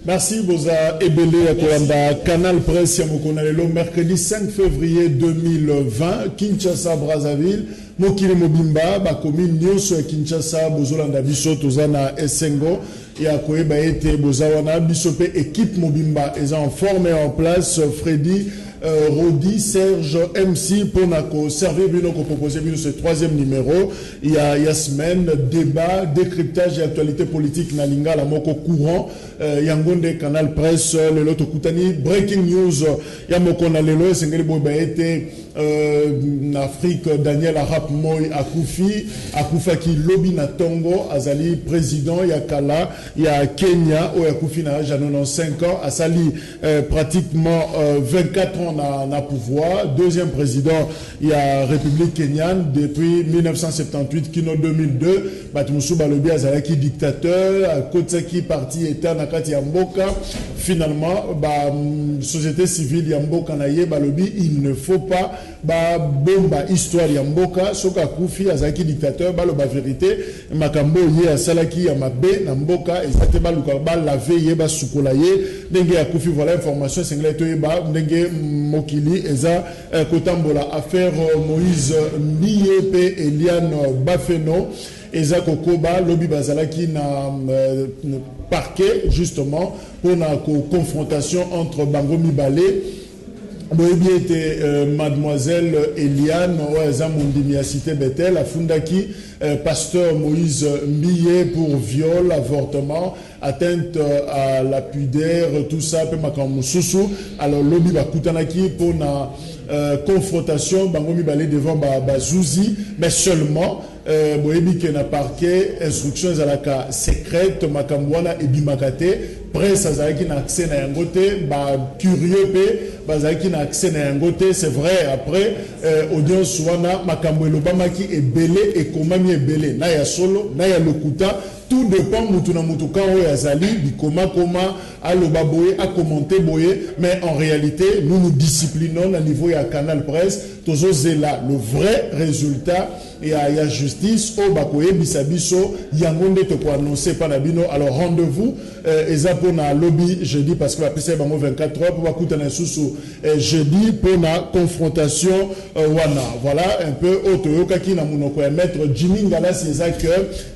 Merci Boza Ebele Akolanda Canal Presse Yamokonalelo mercredi 5 février 2020 Kinshasa Brazzaville Mokili Mobimba bakomi nyonso ya Kinshasa bozolanda biso tozana Esengo ya koyeba ete bozawana biso pe équipe Mobimba est en forme et en place Freddy Rodi, Serge, MC pour nous servir pour proposer ce troisième numéro. Il y a semaine, débat, décryptage et actualité politique Nalinga, la moko courant, Yangonde, Canal Presse, le Loto Koutani, Breaking News, Yamoko Nalelo, Sengeli Bobaete, Afrique, Daniel Arap Moy, Akufaki, Lobi Natongo, Azali, président, Yakala, il y a Kenya, Oyakoufi na 95 ans, Asali, pratiquement 24 ans na pouvoir. Deuxième président, il y a République kenyane depuis 1978, Kino 2002, Batumusu Balobi Azalaki dictateur, Kotsaki parti État Nakati Yamboka. Finalement, société civile Yamboka Naye Balobi, il ne faut pas bomba histoire Yamboka, Soka Koufi Azalaki dictateur, Baloba vérité, Makambo Ye Asalaki Yamabe, Namboka, et Zate Baluka, la veille, Basukolaye, Nenge Akoufi, voilà information, Senglete Yeba, Nenge Mokili, Eza Kotambola, affaire Moïse Miepe, Eliane Bafeno, Eza Kokoba, Lobi Bazalaki na parquet, justement, pour la confrontation entre Bango Mibale. Boyebi était mademoiselle Eliane Oaza Mondimia Cité Bethel, à Fundaki, pasteur Moïse Mbiye pour viol, avortement, atteinte à la pudeur, tout ça, peu makamususu. Alors Lobi Bakutanaki pour la confrontation, Bango Mibale devant Bazouzi, mais seulement Boyebi qui n'a parquet, instructions à la cas secrète, Makamwana et Bimakate. Presse azaki na accès na yangote curieux pe bazaki na accès na yangote c'est vrai après audience wana makambo elobamaki ebele et komami ebele na ya solo na ya lokuta tout dépend mutu na mutu quand o yazali bikoma koma aloba boye a commenter boye mais en réalité nous nous disciplinons à niveau ya Canal Presse tozo zela le vrai résultat et à la justice au bakoye bisabiso yangonde te ko annoncer pa na bino alors rendez-vous pour na lobby jeudi parce que la PC bango 24 heures pour bakuta na susu jeudi pour na confrontation wana voilà un peu otoyoka ki na munoko ya maître Jimmy Ngala c'est que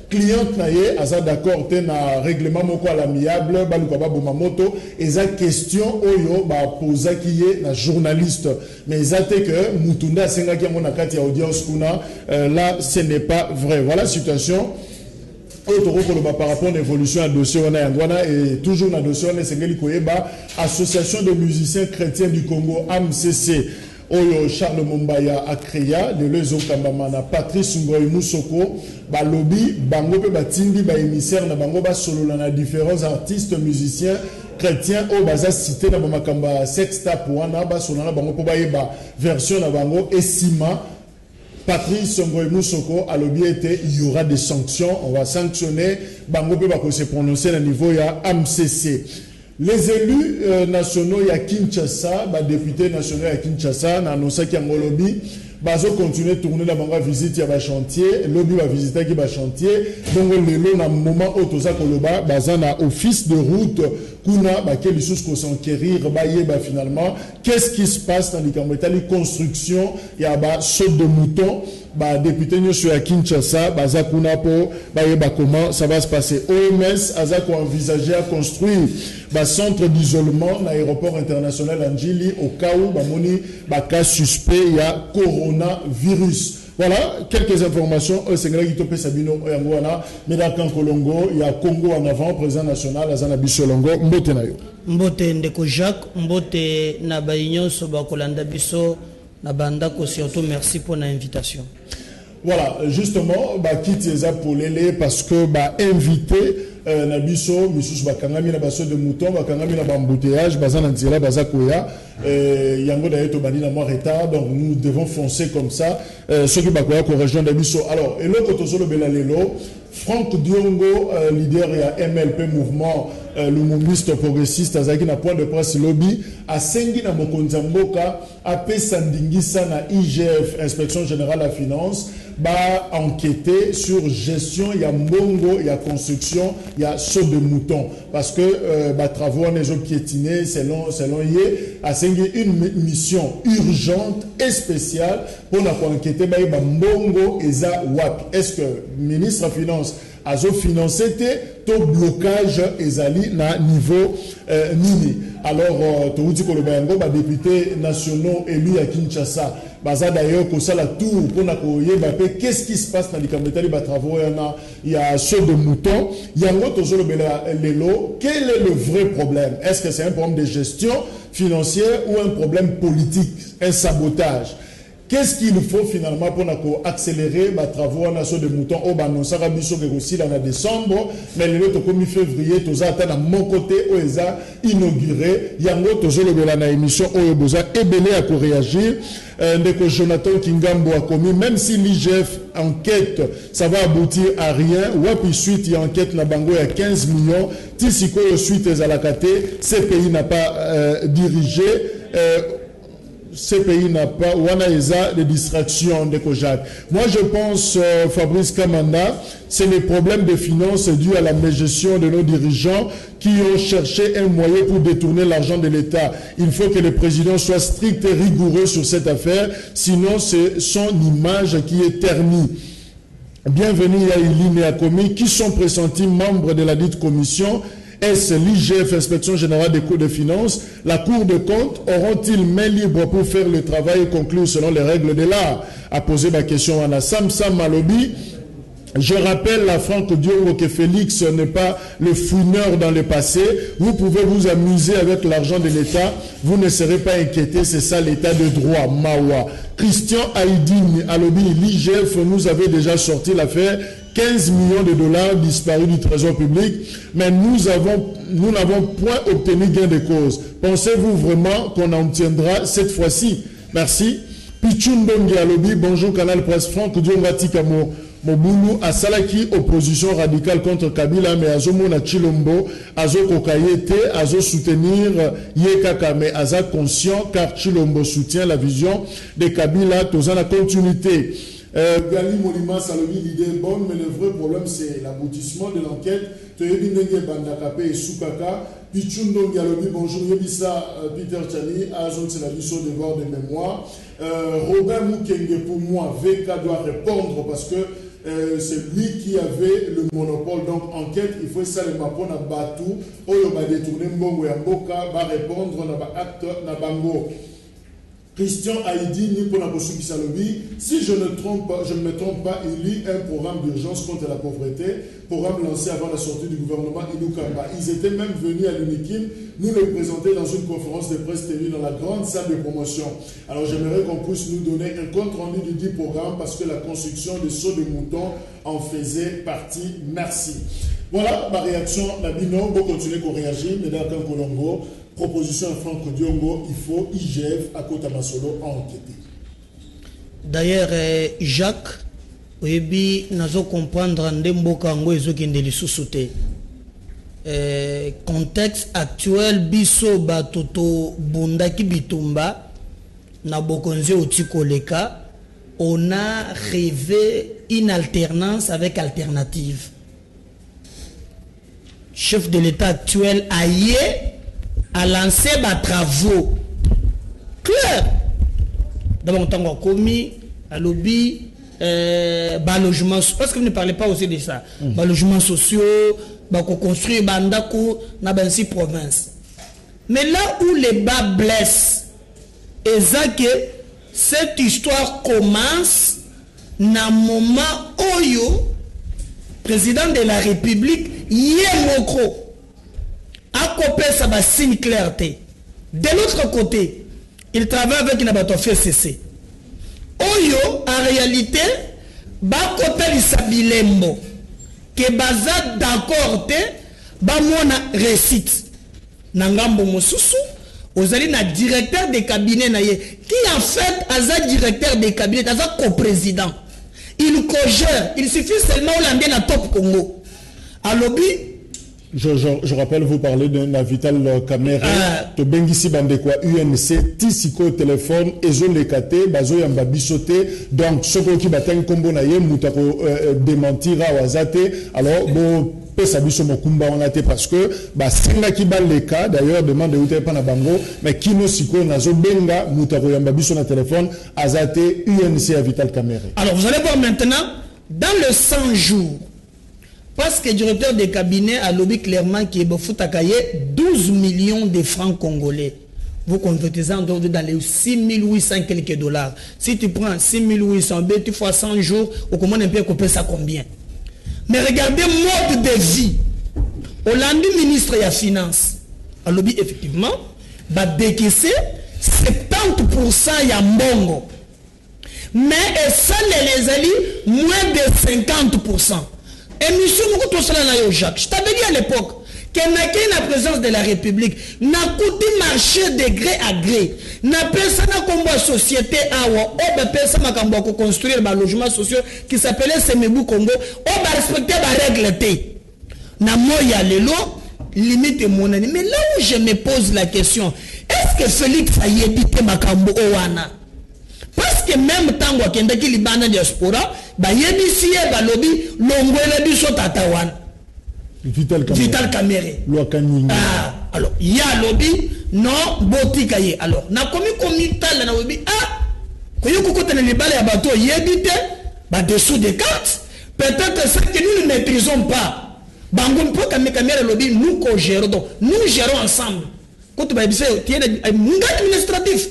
client na ye aza d'accord te na règlement moko à l'amiable baluka ba bomamoto eza question oyo ba posa ki ye na journaliste mais ezate que mutunda senga ki na kati ya audience kuna là ce n'est pas vrai voilà situation. Par rapport à l'évolution à dossier et toujours dans le dossier association de musiciens chrétiens du Congo AMCC Oyo Charles Mombaya Akreya de Lezo Kambamana Patrice Ngoy Moussoko Balobi Bango pe batindi ba émissaire na bango ba solo na différents artistes musiciens chrétiens au baza cité na makamba sextap wana ba solo na bango po ba yeba version na bango esima Patrice Ngoy Moussoko a l'objet il y aura des sanctions, on va sanctionner Bango Peba ko se prononcer à niveau ya AMCC. Les élus nationaux ya Kinshasa, députés nationaux ya Kinshasa, na annoncé qu'il y a un lobby, bazo continuer tourner la bango visite ya ba chantier, lobby va visiter qui ba chantier, donc le long na moment autoza koloba, bazana office de route kuna ba quel chose qu'on s'enquérir ba yeba finalement qu'est-ce qui se passe dans les construction ya ba saut de mouton ba député nyoso ya Kinshasa baza kuna po ba yeba comment ça va se passer. OMS aza ko envisager à construire ba centre d'isolement na aéroport international Anjili au cas où ba moni ba cas suspect ya coronavirus. Voilà quelques informations au Sénégal qui topé Sabino Oyangwana, Medakan Kolongo, il y a Congo en avant, président national, Azana Bissolongo, Mbote Nayo. Mbote Ndeko Jacques, Mbote Nabaïnyon, Sobakolanda Bisso, Nabandako, surtout merci pour l'invitation. Voilà, justement, quitte pour l'élé parce que invité Nabiso, Missus Bakangami na baso de mouton, Bakangami na bambouteillage, Bazan Anzela, Bazakoya, Yango d'ailleurs Bani na moi retard, donc nous devons foncer comme ça. Ceux qui Bakoya qu'on rejoint Nabiso. Alors, et l'autre Tosolo Belalelo, Franck Diongo, leader et MLP mouvement, le mouviste progressiste, Azaki na point de presse lobby, a Sengi na Mokonzamboka, AP Sandingisa na IGF, Inspection Générale à Finance, va enquêter sur gestion, il y a mbongo, il y a construction, il y a saut de mouton. Parce que travaux on est piétinés selon yé, a une mission urgente et spéciale pour enquêter mbongo et za wap. Est-ce que le ministre des Finances a financé tout blocage ezali na niveau nini? Alors, tout dit que le député nationaux élus à Kinshasa, baza d'ailleurs que ça la tour pour na qu'est-ce qui se passe dans les caméras de travaux, il y a ceux de moutons, il y a un autre lelo. Quel est le vrai problème? Est-ce que c'est un problème de gestion financière ou un problème politique, un sabotage? Qu'est-ce qu'il faut finalement pour accélérer les travaux en assaut de moutons au Banon Sarabiso aussi en décembre, mais le autre comme février, tout ça à mon côté, où ils ont inauguré, il y a un autre jour de la émission où ils ont ébélé à réagir. Que Jonathan Kingambo a commis, même si l'IGF enquête, ça va aboutir à rien. Wapi suite, il y a enquête na bango, il y a 15 millions. Tissiko suite à la KT, ce pays n'a pas dirigé. Ce pays n'a pas, ou on a des distractions de Kojak. Moi, je pense, Fabrice Kamanda, c'est les problèmes de finances dus à la mégestion de nos dirigeants qui ont cherché un moyen pour détourner l'argent de l'État. Il faut que le président soit strict et rigoureux sur cette affaire, sinon c'est son image qui est ternie. Bienvenue à Iline et à Komi, qui sont pressentis membres de la dite commission. Est-ce l'IGF, Inspection Générale des Cours de Finances, la Cour de compte, auront-ils main libre pour faire le travail et conclure selon les règles de l'art? A posé ma question à Samsam Malobi. Je rappelle à Franck Diongo que Félix n'est pas le fouineur dans le passé. Vous pouvez vous amuser avec l'argent de l'État. Vous ne serez pas inquiété. C'est ça l'État de droit. Mawa. Christian Haïdine, Alobi, l'IGF nous avait déjà sorti l'affaire. 15 millions de dollars disparus du trésor public, mais nous n'avons point obtenu gain de cause. Pensez-vous vraiment qu'on en obtiendra cette fois-ci? Merci. Pichundongi Alobi, bonjour Canal Presse Franck Dionga Tikamo. Moboulou a Salaki, opposition radicale contre Kabila, mais Azo Mona Chilombo, Azo Kokayete, Azo soutenir Yekaka, mais Aza conscient car Chilombo soutient la vision de Kabila, tous en la continuité. Gali Molima Salomi, l'idée est bonne, mais le vrai problème c'est l'aboutissement de l'enquête. Toyebi Ndenge Bandakape et Soukaka, Pichundo Galobi, bonjour, Yebisa Peter Chani, Azon c'est la mission de devoir de mémoire. Robin Moukenge, pour moi, VK doit répondre parce que c'est lui qui avait le monopole. Donc, enquête, il faut ça le mapon à Batou, Oyo va détourner Mbongo et Mboka, va répondre à acte na Bango. Christian Haïdi, ni pour la Salobi, si je ne me trompe pas, il y a un programme d'urgence contre la pauvreté, programme lancé avant la sortie du gouvernement Inukamba. Ils étaient même venus à l'Unikim nous le présenter dans une conférence de presse tenue dans la grande salle de promotion. Alors j'aimerais qu'on puisse nous donner un compte rendu du dit programme parce que la construction des sauts de moutons en faisait partie. Merci. Voilà ma réaction. Nabino, vous continuez à réagir, mesdames et Colombo. Proposition à Franck Diongo, il faut IGF à Kota Masolo à enquêter. D'ailleurs, Jacques, oui, nous allons comprendre contexte actuel, biso batoto bundaki bitumba, na bokonze otikoleka, on a rêvé une alternance avec alternative. Chef de l'État actuel a lancé des travaux clairs. D'abord, on a commis à lobby, logement, parce que vous ne parlez pas aussi de ça. Logements sociaux, construire Bandako, dans les provinces. Mais là où les bas blessent, c'est que cette histoire commence dans le moment où le président de la République, Yemoko, a coupé sa signe clarté. De l'autre côté, il travaille avec une abattoir CC. Oyo, en réalité, ba côté l'Isabilembo, que baza d'accord te, ba mona récite. Nangambo Mosusu, ozali na directeur de cabinet na ye, qui en fait aza directeur de cabinet, aza co-président. Il cogère, il suffit seulement Hollandais na top Congo. À lobby, Je rappelle, vous parlez d'un Vital Kamere, to bengisi bande quoi UNC, tisiko téléphone, ezo lekate, bazo yamba bisoté, donc ce qui bateng kombo na ye mutako démentira wazate, alors bon pesa biso mokumba on a été parce que bah singa ki bal les cas d'ailleurs demande de pas na bango mais kino siko nazo benga mutako yamba biso na téléphone azate UNC à Vital Kamere. Alors vous allez voir maintenant dans le 100 jours. Parce que le directeur des cabinets a lobby clairement qu'il faut 12 millions de francs congolais. Vous convertissez dans les 6800 quelques dollars. Si tu prends 6800, tu fais 100 jours, au comment on peut couper ça combien? Mais regardez le mode de vie. Au lundi, ministre de la Finance a lobby effectivement, va décaisser 70% ya mbongo. Mais ça les alliés, moins de 50%. Et monsieur Jacques, je t'avais dit à l'époque que la présence de la République n'a coûté marché de gré à gré. N'a personne comme société awa, personne n'a construire un logement social qui s'appelait Semebu Congo, on va respecter la règle T. N'a moya lelo, limite mon année. Mais là où je me pose la question, est-ce que Félix a évité Makambo Owana? Parce que même tant qu'il y a des bandes diaspora, il y a des lobby, l'ongwele biso tatawan. Vital Kamere. Alors, il y a lobby, non, botikaye. Alors, na commis tal na lobby, quand il y a des balles à bateau, il y a des dessous des cartes. Peut-être ce que nous ne maîtrisons pas. Bangon pour Kamere lobby, nous co-gérons, donc nous gérons ensemble. Quand tu vas dire, il y a des administratifs.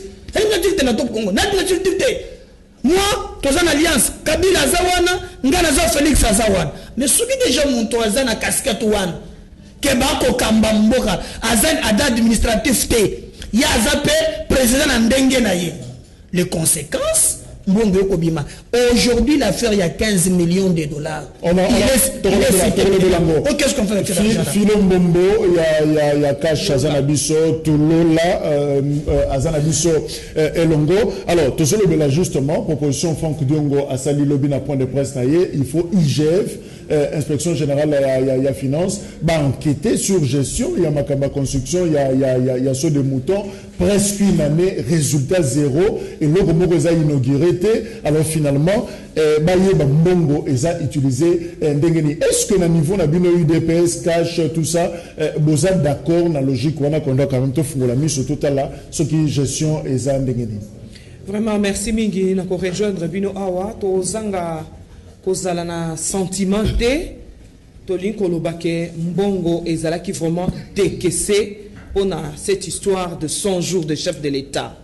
Moi, tu as une alliance, Kabila Zawana, Ngana Félix Azawan. Mais ceux qui déjà montent à la casquette Wan, Kebako Kambamboka, Azan Ada administratif T, Yazapé, président Ndengenaye. Les conséquences, aujourd'hui, l'affaire, il y a 15 millions de dollars. Qu'est-ce qu'on fait avec cet argent? Philo Mbombo, il y a Cash Azanabiso, Toulola, Azanabiso, Elongo. Alors, tout ça, justement, proposition Franck Diongo à Sali Lobina, point de presse, il faut IGF, Inspection Générale, il y a Finance, enquêter sur gestion, il y a Makamba Construction, il y a ceux de moutons, presque une année, résultat zéro, et l'autre mot est inauguré. Alors finalement, Mbongo est utilisé. Est-ce que le niveau de UDPS, cash, tout ça, vous êtes d'accord dans la logique qu'on doit quand même tout la mise sur tout à l'heure, ce qui est gestion et ça Vraiment, merci Mingi. Nous rejoindre Bino Awa, to zanga kozala na sentimenté, to linko lobake Mbongo et zala qui vraiment décaissé pour cette histoire de 100 jours de chef de l'État.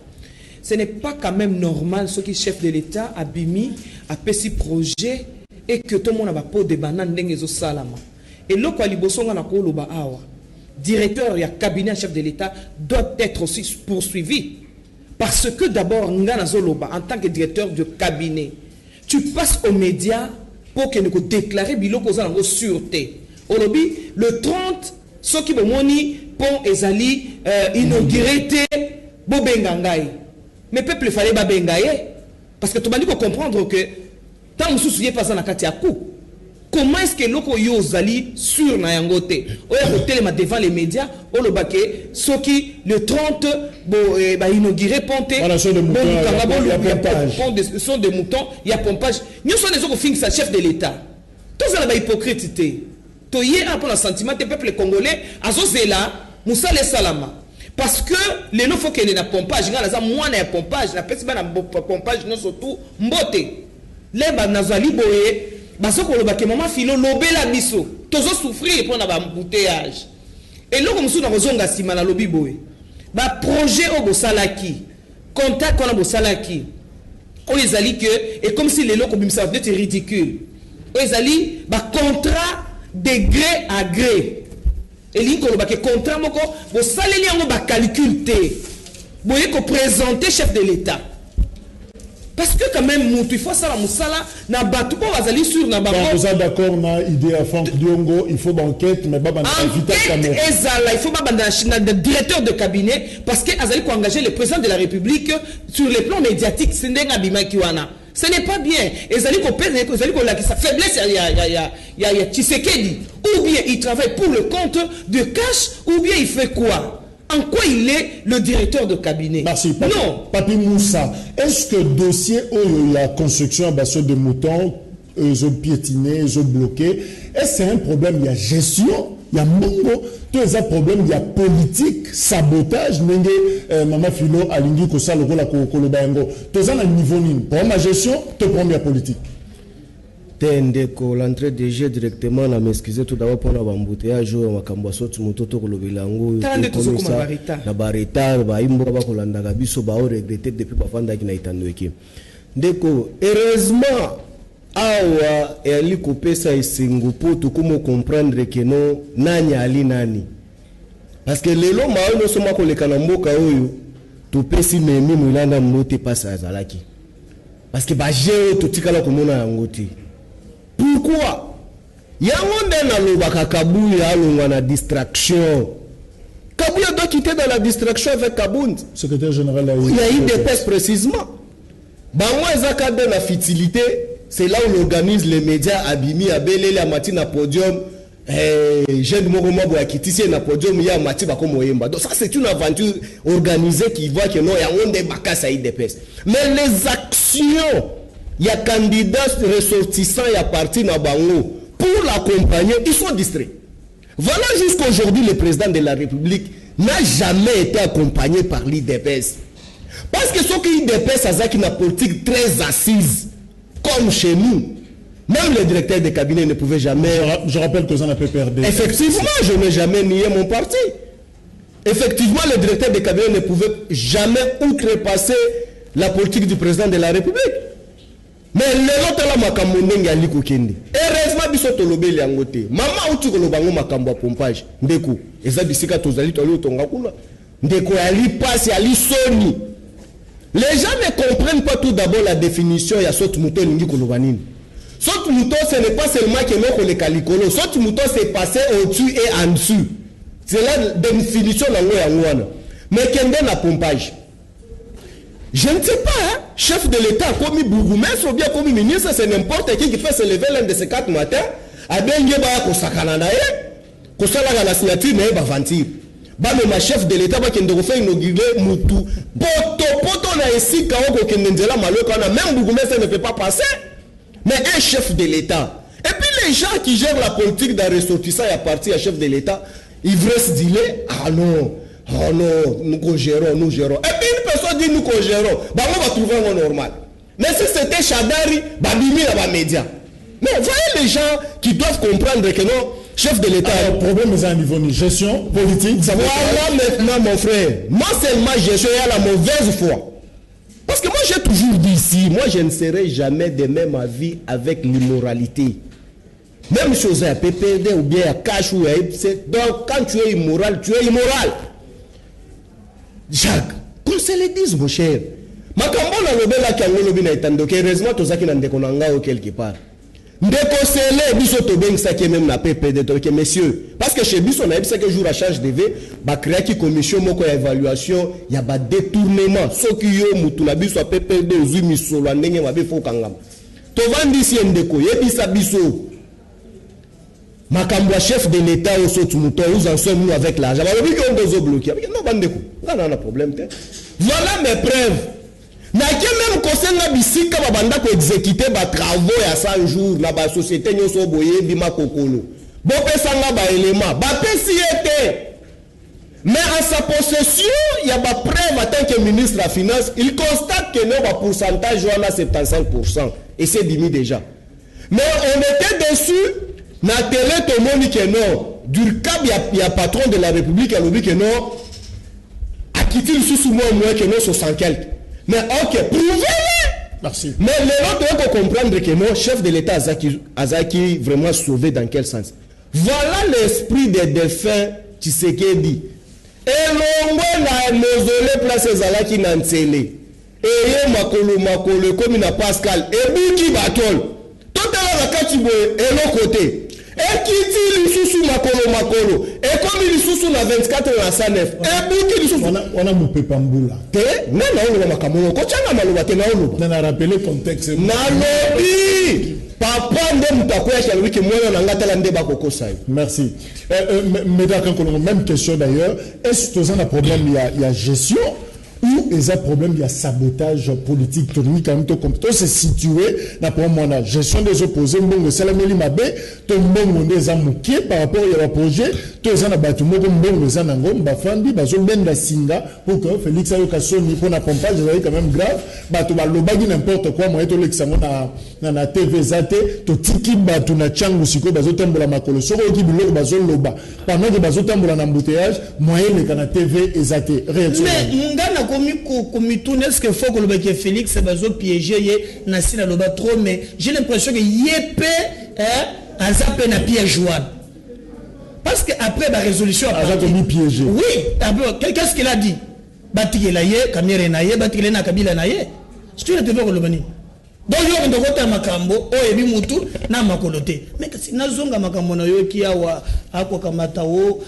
Ce n'est pas quand même normal ce qui chef de l'État a bimi a petit projet et que tout le monde a pas de banane dengezo salama. Et le quoi libosonga na ko loba awa. Directeur et cabinet chef de l'État doit être aussi poursuivi parce que d'abord ngana zoloba en tant que directeur de cabinet, tu passes aux médias pour que nous déclarer biloko za ngo sûreté. Au lobby le 30 ceux qui bomoni pont ezali inauguré bobengangai. Mais peuple il fallait babengaye parce que tu m'as dit comprendre que tant que souciez pas ça na kati ya coup. Comment est-ce que loko yo zali sur na yangote oya hôtel ma devant les médias o le baké soki le 30 ba inauguré ponte son de moutons il y a pompage nous sommes des autres fixe chef de l'État tous ça la hypocrite to yé un peu le sentiment des peuples congolais azozela musale salama. Parce que les gens faut qu'il y ait un pompage, il y a un pompage, la personne a un pompage, non surtout mbote. Les nazali boye, parce que le maman filo lobé la biso, toujours souffrir pour un embouteillage. Et là comme ça dans zonga sima na lobi boye. Ba projet au bosalaki, contact qu'on a bosalaki. O ezali que et comme si les locaux bimsa c'était ridicule. O ezali ba contrat de gré à gré. Et li ko ke contrat moko bo saleli yango ba calcul té boye ko présenter chef de l'État parce que quand même mutu il faut ça la musala na batu ko bazali sur na ba vous êtes d'accord na idée à Franck Diongo il faut banquette mais ba Vital Kamere ezala il faut ba na directeur de cabinet parce que azali ko engager le président de la République sur le plan médiatique c'est ndenga bimaki wana Ce n'est pas bien. Et ça dit qu'on sa faiblesse, il y a Tshisekedi. Ou bien il travaille pour le compte de cash, ou bien il fait quoi? En quoi il est le directeur de cabinet? Merci. Non. Papi Moussa, est-ce que le dossier où la construction à bassin de moutons, ils ont piétiné, ils ont bloqué, est-ce que c'est un problème? Il y a gestion, il y a mongo, tous les problèmes, il y a politique, sabotage, Maman Philo, Alingi, Kosa, le rôle à Kolobayango. Tous les niveau nini. Pour ma gestion, tout pour ma politique. L'entrée de jeu directement, on m'excuser tout d'abord pour l'embouteillage, on m'a sorti mon toto Kolobelango, la barreta, baimbo bakolanda gabiso ba regretter depuis bafanda qui na itandoki. Ndeko, heureusement, awa eli kopesa isingu po to comme comprendre que non nani ali nani. Parce que lelo ma no soma koleka na mboka oyo to pesi memi mulanda mnote pasa azalaki. Parce que ba jeo to tikala komona yangote. Pourquoi? Yangonde na lobaka Kabuya alongwa na distraction. Kabuya doit quitter dans la distraction avec Kabound. Secrétaire général il y a eu des tests précisément. Bango ezaka de la futilité, c'est là où on organise les médias abimi abelele la matin na podium. Jeune Moromo Boakitisi na podium ya mati bako moyemba. Donc ça c'est une aventure organisée qui voit que non yangonde bakasa IDPS. Mais les actions il y a candidats ressortissants, il y a parti na bango pour l'accompagner, ils sont distraits. Voilà jusqu'à aujourd'hui le président de la République n'a jamais été accompagné par l'IDPS. Parce que ce qui l'IDPS a une politique très assise, comme chez nous. Même le directeur de cabinet ne pouvait jamais... Je rappelle que ça n'a pas perdu. Effectivement, je n'ai jamais nié mon parti. Effectivement, le directeur de cabinet ne pouvait jamais outrepasser la politique du président de la République. Mais l'autre là makambo ndenge ali kokende. Heureusement biso tolobeli yango te. Mama uti kolobango makambo pompage. Ndeko eza bisika tozali toli otonga kuna. Ndeko ali passe ali soni. Les gens ne comprennent pas tout d'abord la définition ya saute mouton ningi kolobanini. Saute mouton ce n'est pas seulement que moko le kalikolo. Saute mouton c'est passer au-dessus et en dessous. C'est la définition nango yango wana. Mais kende na pompage. Je ne sais pas, hein? Chef de l'État, comme bourgmestre ou bien comme ministre, c'est n'importe qui fait se lever l'un de ces 4 matins, à Bengueba, Kosakananae, Kosalaga la signature, mais va ventir. Bah, mais ma chef de l'État, bah, qui ne refait inaugurer Moutou. Poto, na ici, Kaoko, qui ne la malo, même bourgmestre ne peut pas passer. Mais un chef de l'État. Et puis les gens qui gèrent la politique d'un ressortissant et à partir à chef de l'État, ils vont se dire, ah non. Oh non, nous gérons. Et puis une personne dit nous gérons. Bah on va trouver un normal. Mais si c'était Chadari, bah bimi la média. Mais voyez les gens qui doivent comprendre que non, chef de l'État. Le problème est à un niveau de gestion politique. Ça voilà maintenant mon frère. Non seulement gestion, il y a la mauvaise foi. Parce que moi j'ai toujours dit ici, moi je ne serai jamais de même avis avec l'immoralité. Même chose à PPD ou bien à Cash ou à IPC. Donc quand tu es immoral, tu es immoral. Jacques, qu'on se le dise, mon cher. Makambo na lobela kango lobi na itandoke, heureusement tozaki na ndeko na ngao quelque part. Ndeko sele biso to bengisa ki même na PPD to que messieurs, parce que chez biso na ebisa que jour à charge devait ba créer qui commission moko ya évaluation, ya ba détournement, soki yo mutu na biso PPD ozui misolo ndenge mabe fo kangama. To vandi si ndeko yebisa biso. Makambo chef de l'État au saut mouton, nous en sommes nous avec l'argent. On doit bloquer. Non, bandeko. Là, on a un problème. Voilà mes preuves. N'a que même conseil na bisika babanda ko exécuter ba travaux à 100 jours na ba société nyoso boye bima kokolo. Bo pesa nga ba élément, ba pesi été. Mais en sa possession, il y a ba preuve en tant que ministre de la Finance, il constate que nos pourcentage on a 75% et c'est dimi déjà. Mais on était dessus. Na télé to moni que non Durkab il y a patron de la République a lobby que non a quitté le sous moi que non 60 quelques. Mais OK, prouvez-le. Merci. Mais les autres doivent comprendre que non chef de l'État Azaki vraiment sauvé dans quel sens. Voilà l'esprit des défunts Tshisekedi. Et l'ongwe na mausolée place Zalaki Nansele. Et makolo comme na Pascal et Buki Batol. Tout à l'heure et l'autre côté. Et qui dit lisusu makolo et comme lisusu na 24 na 109 et buki lisusu on a mopepa mbula te nana oloba makambo ko changa maloba te na oloba na rappeler contexte na lobi papa nde mutakoya cha wiki moyo na ngatala nde bakokosa. Merci. Mais d'accord, même question d'ailleurs, est-ce que ça un problème il y a gestion ou il y a problème il y a sabotage politique technique quand même to se situer na pour moi la gestion des opposés mbongo salameli mabe to mbongo des amuké par rapport à projet to za na batu moko mbongo za na ngomba fandi bazo benda singa pour que Félix Ayoka Soni pour na pompage c'est quand même grave batu ba lobagi n'importe quoi moi to l'examen na TV zate to tiki batu na changu siko bazo tambola makolo soko ki biloko bazo loba pendant que bazo tambola na embouteillage moyen le kana TV ezate réaction comme tout est-ce qu'il faut que le Félix bazo piéger na sina loba trop mais j'ai l'impression que yépé a zappé na piège Joanne parce que après la résolution a zappé piégé oui qu'est-ce qu'il a dit batiki la yé kamere na yé batiki na kabila na yé tu ne te veux le bani donc yo ndo kota makambo o ebi mutu na makolote mais si nazonga makambo na yo ki awa ako kamata o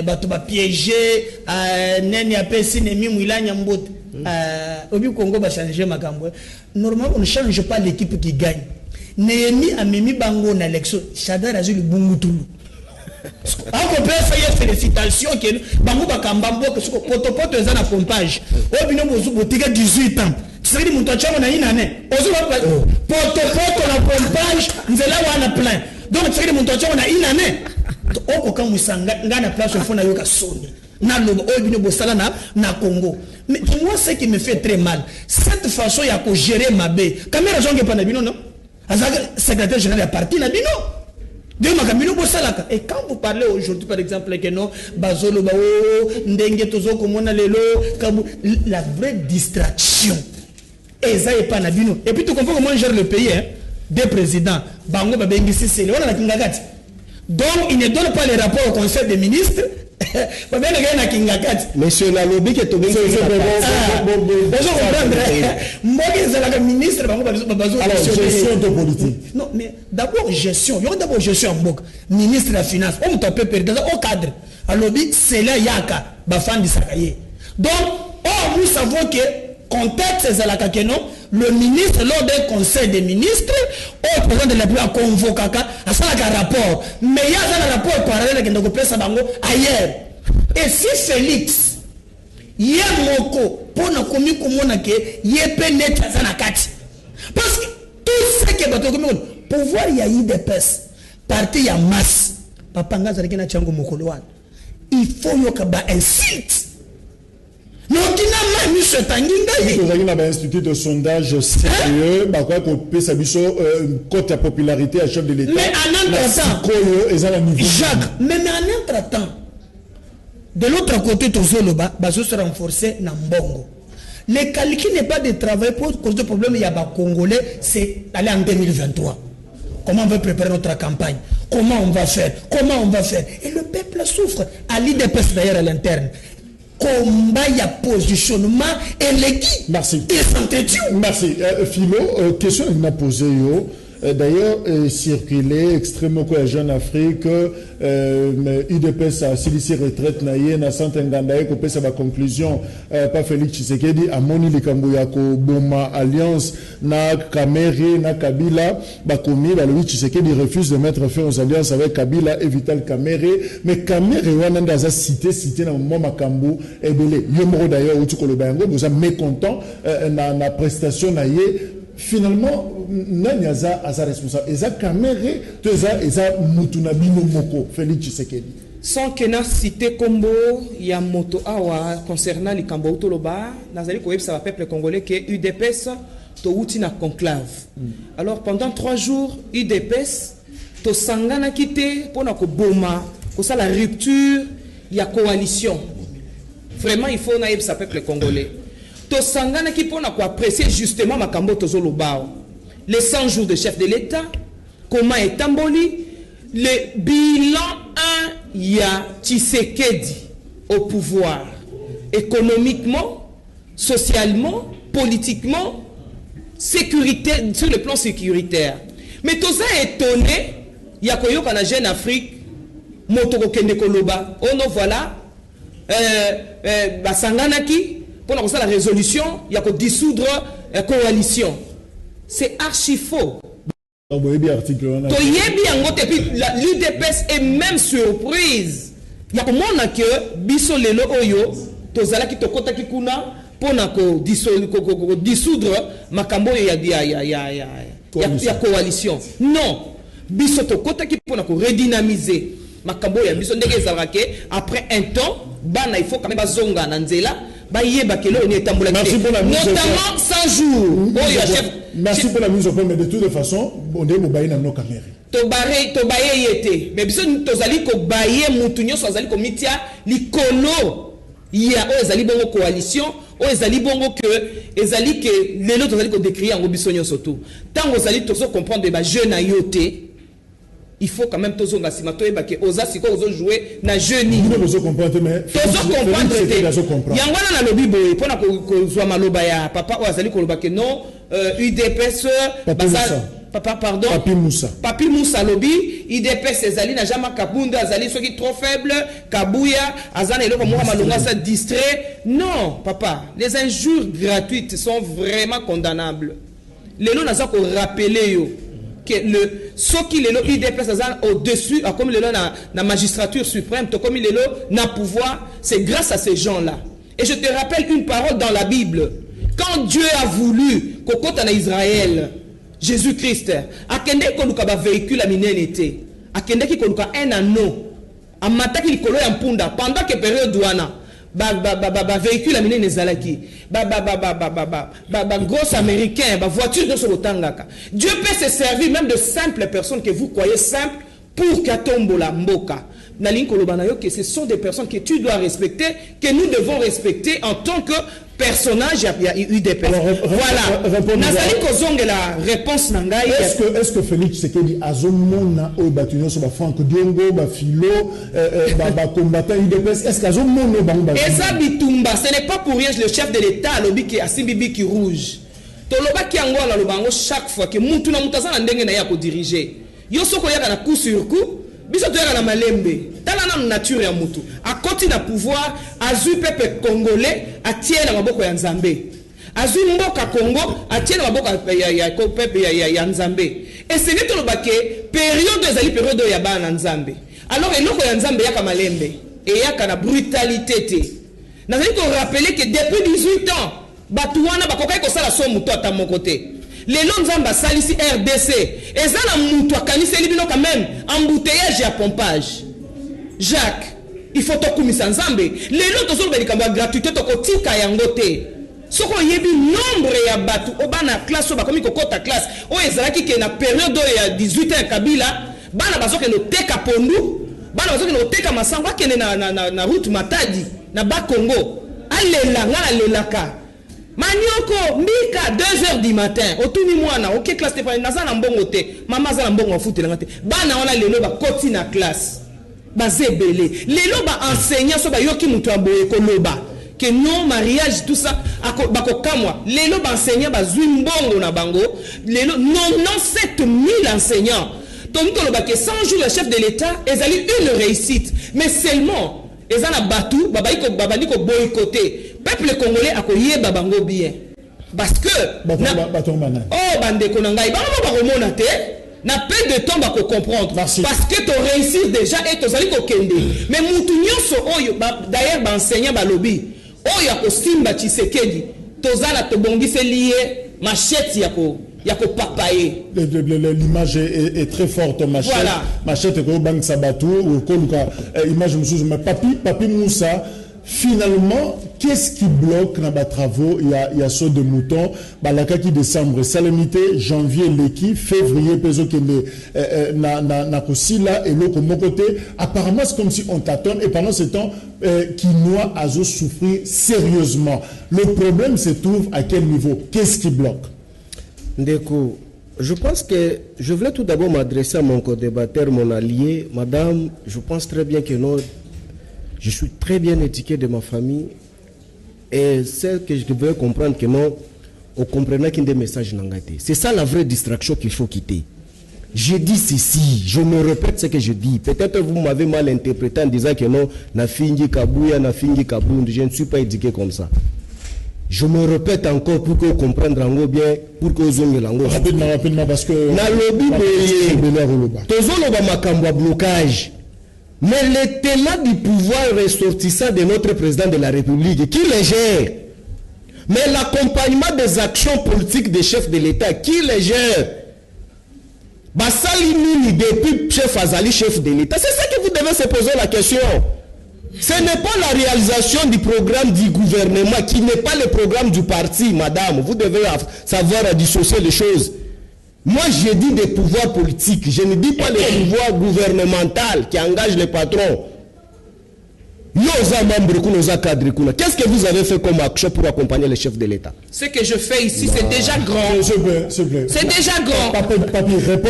bato ba piéger neni apesi nemi mwilanya mbote obi Congo ba changer makambo normalement on ne change pas l'équipe qui gagne Néhémie a mis bango na élection Chadar a eu le bungutulu ako peut faire félicitations que bango ba kambambo que soko poto ezana pompage obino bozu botika 18 ans c'est que mon tchamo na inane ozo poto na pompage nzela wana plein donc c'est que mon tchamo na inane oko ka musanga ngana place au fond na yoka soni na lobo obino bosala na Congo mais moi ce qui me fait très mal cette façon ya ko gérer mabe caméra jonge pa na bino non azaka secrétaire général du parti na bino de makamino bosalaka et quand vous parlez aujourd'hui par exemple que non bazolo bao ndenge tozo komona lelo la vraie distraction et ça est pas na bino et puis tu comprends comment gère le pays hein des présidents bango babengisi c'est on a la kingakati donc il ne donne pas les rapports au conseil des ministres monsieur Nalobi qui est tombé sur ministre alors gestion de politique non mais d'abord gestion il y a d'abord gestion en ministre de la finance on peut perdre au cadre alors c'est là yaka bafandi sakaye donc nous savons que contexte c'est la kakeno le ministre lors d'un conseil des ministres au président de la République a convoqué à ça un rapport mais il y a un rapport parallèle qui est place bango ailleurs et si Félix yé moko pour na komi komona ke yé peut-être ça na kati parce que tout ce que bato komi pouvoir il y a eu des pèses parti ya masse papa ngaza rekena chango mokolo wana il faut yokaba insulte. Non, qui n'a même ce tanginga. Vous avez un institut de sondage sérieux, bah quoi qu'on peut s'habiller côté la popularité à chef de l'État. Mais en entre-temps, Jacques, mais en entre-temps, de l'autre côté, Tozoloba, va se renforcer dans Mbongo. Le calcul n'est pas de travail pour cause de problème, il y a des Congolais, c'est aller en 2023. Comment on va préparer notre campagne? Comment on va faire? Comment on va faire? Et le peuple souffre. À l'IDPS d'ailleurs à l'interne. Combat, il y a positionnement et l'équipe. Merci. Et s'entretient. Merci. Philo, question qu'il m'a posée. D'ailleurs, circulé extrêmement quoi jeune Afrique, UDPS a silisi retraite naïe na santé ngandaye ko pesa ba conclusion pas Félix Tshisekedi a moni likambo ya ko boma alliance na Kamere na Kabila ba komi ba Félix Tshisekedi refuse de mettre fin aux alliances avec Kabila et Vital Kamere mais Kamere wana ndaza cité na moment makambo ebele yomoro d'ailleurs uti ko lobango vous êtes mécontent na prestation naïe. Finalement, Nanyaza a sa responsable. Eza Kamere, Eza Mutunabino Moko, Félix Tshisekedi. Sans que na cité Kombo, ya moto awa concernant les Kambo Toloba, nazali ko yebisa peuple congolais que UDPS to uti na conclave. Alors pendant 3 jours, UDPS to sangana kité pour na ko boma, ko ça la rupture, ya coalition. Vraiment il faut na yebisa peuple congolais. To sangana qui pour apprécier justement makambo tozolo bao les 100 jours de chef de l'État comment est Tamboli le bilan 1 ya Tshisekedi au pouvoir économiquement socialement politiquement sécuritaire sur le plan sécuritaire mais tout ça étonné ya koyoka na Jeune Afrique motoko kende koloba oh non voilà basanganaki pour la résolution il y a que dissoudre coalition. C'est archi faux. L'UDPS est même surprise. Il y a comment que biso lelo oyo tozala ki tokota ki kuna pona ko dissoudre makambo ya coalition. Non, biso tokota ki pona ko redynamiser makambo ya biso ndenge ezalaka après un temps bana il faut quand même bazonga na nzela ba yeba kelo ni etambola notamment 100 jours. Merci pour la mise au point, mais de toute façon, on est au baïn à nos caméras. Tobaye yete, mais biso tozali ko baye mutunyo sozali ko mitia likolo ya o ezali bongo coalition o ezali bongo que ezali que lelo tozali ko décrire en bisonyo surtout. Tant ozali tozo comprendre ba jeune ayote. Il faut quand même tous nga simato e bake oza siko ozo jouer na jeune ni tozo comprendre mais tozo comprendre yangwana na lobby boy pona ko zwa maloba ya papa o azali ko lobake non UDPS papa pardon Papi Moussa lobby UDPS ezali na jama kabunda azali soki trop faible kabuya azana eloko mo malonga sa distrait. Non papa, les injures gratuites sont vraiment condamnables. Lelo naza ko rappeler yo que ce qui est UDPS au-dessus, comme il est là la magistrature suprême, comme il est là dans le pouvoir, c'est grâce à ces gens-là. Et je te rappelle une parole dans la Bible. Quand Dieu a voulu qu'on compte en Israël, Jésus-Christ, à kende koluka véhicule à minenité, à kende ki koluka un anneau, à mataki likolo ya mpunda, pendant que période douana, véhicule à minene zalaki, gros américain, voiture de Solotangaka. Dieu peut se servir même de simples personnes que vous croyez simples pour Katombola Mboka. Que ce sont des personnes que tu dois respecter, que nous devons respecter en tant que personnage UDP. Voilà. Nazali kozonge la réponse nangai. Est-ce que Félix Tshisekedi azomona o batunyo so ba Franck Diongo ba Philo ba combattant UDPS est-ce qu'azomona ba Eza bitumba, ce n'est pas pour rien le chef de l'État lobi ki asimbibi ki rouge. Toloba ki ango na lobango chaque fois que mutu na mutazana ndenge na ya ko diriger. Yo soko yaka na coup sur coup. Biso toyaka na malembe tala na nature ya mutu akoti na pouvoir azu pepe congolais atie na maboko ya nzambe azu mboka Congo atie na maboko ya pepe ya nzambe et c'est que lobake période ezali période ya bana nzambe alors eloko ya nzambe yaka malembe et yaka na brutalité te nazali ko rappeler que depuis 18 ans batuwana bakokai ko sala so mutu ata moko te. Les Lonzamba salisi RDC. Et ça, la moutoua kanise libino quand même. Embouteillage et pompage. Jacques, il faut te commis sans Zambé. Les lots de bénicamba gratuité to kotika yangote. Soko yebi nombre ya batu. Obana classe oba komi kokota classe. O ezalaki ke na période ya 18 ans Kabila. Bana bazoke no teka pondu. Bana bazoke no teka masangwa kene na route Matadi. Na ba Congo. Alela ngala lelaka. Manioko, Mika, 2h du matin, otuni mwana, ok classe te pa naza na mbongo te, mama za na mbongo futi la ngate. Bana wana lelo ba koti na classe. Ba zebele. Lelo ba enseignant so ba yoki mutu aboye koloba. Que non mariage tout ça bako kamwa. Lelo ba enseignant ba zui mbongo na bango. Lelo non 7000 enseignants. Tandis que 100 jours le chef de l'État, ils allaient une réussite, mais seulement ils ont battu, babani ko boycotté. Peuple congolais a koyé babango bien. Parce que oh bande konangai, ba remona te. Na peine de temps bako comprendre. Merci. Parce que tu réussis déjà et tu allais ko kende. Mais mutu nyonso oyo d'ailleurs ba enseignant ba lobby. Oyo ko simba Tshisekedi. Tozala to bongise lié machette yako papaye. L'image est très forte, machette. Voilà. Machette ko bang sabatou ou koluka image musuzu mais Papi Moussa. Finalement, qu'est-ce qui bloque dans les travaux? Il y a saut de mouton, balakaki décembre, salamité, janvier, l'équipe, février, peso kende na kosila et l'autre mon côté. Apparemment, c'est comme si on tâtonne et pendant ce temps, Kinoa a souffrir sérieusement. Le problème se trouve à quel niveau? Qu'est-ce qui bloque? Ndeko, je pense que je voulais tout d'abord m'adresser à mon co-débatteur, mon allié. Madame, je pense très bien que non. Je suis très bien étiqueté de ma famille et c'est que je devais comprendre que non, on comprenait qu'il y a des messages négatifs. C'est ça la vraie distraction qu'il faut quitter. Je dis ceci, je me répète ce que je dis. Peut-être vous m'avez mal interprété en disant que non, na fingi kabouya, na fingi kabundu. Je ne suis pas éduqué comme ça. Je me répète encore pour que vous compreniez bien, pour que vous ayez l'ango. Rapidement, parce que... Na lobby boye, tozoloba makambo blocage. Mais les tenants du pouvoir ressortissant de notre président de la République, qui les gère? Mais l'accompagnement des actions politiques des chefs de l'État, qui les gère? Basali Nini, depuis chef Azali, chef de l'État, c'est ça que vous devez se poser la question. Ce n'est pas la réalisation du programme du gouvernement, qui n'est pas le programme du parti, madame. Vous devez savoir dissocier les choses. Moi, je dis des pouvoirs politiques. Je ne dis pas les pouvoirs gouvernementaux qui engagent les patrons. Qu'est-ce que vous avez fait comme action pour accompagner les chefs de l'État? Ce que je fais ici, c'est déjà grand. S'il vous plaît. C'est déjà grand. Papi, réponds.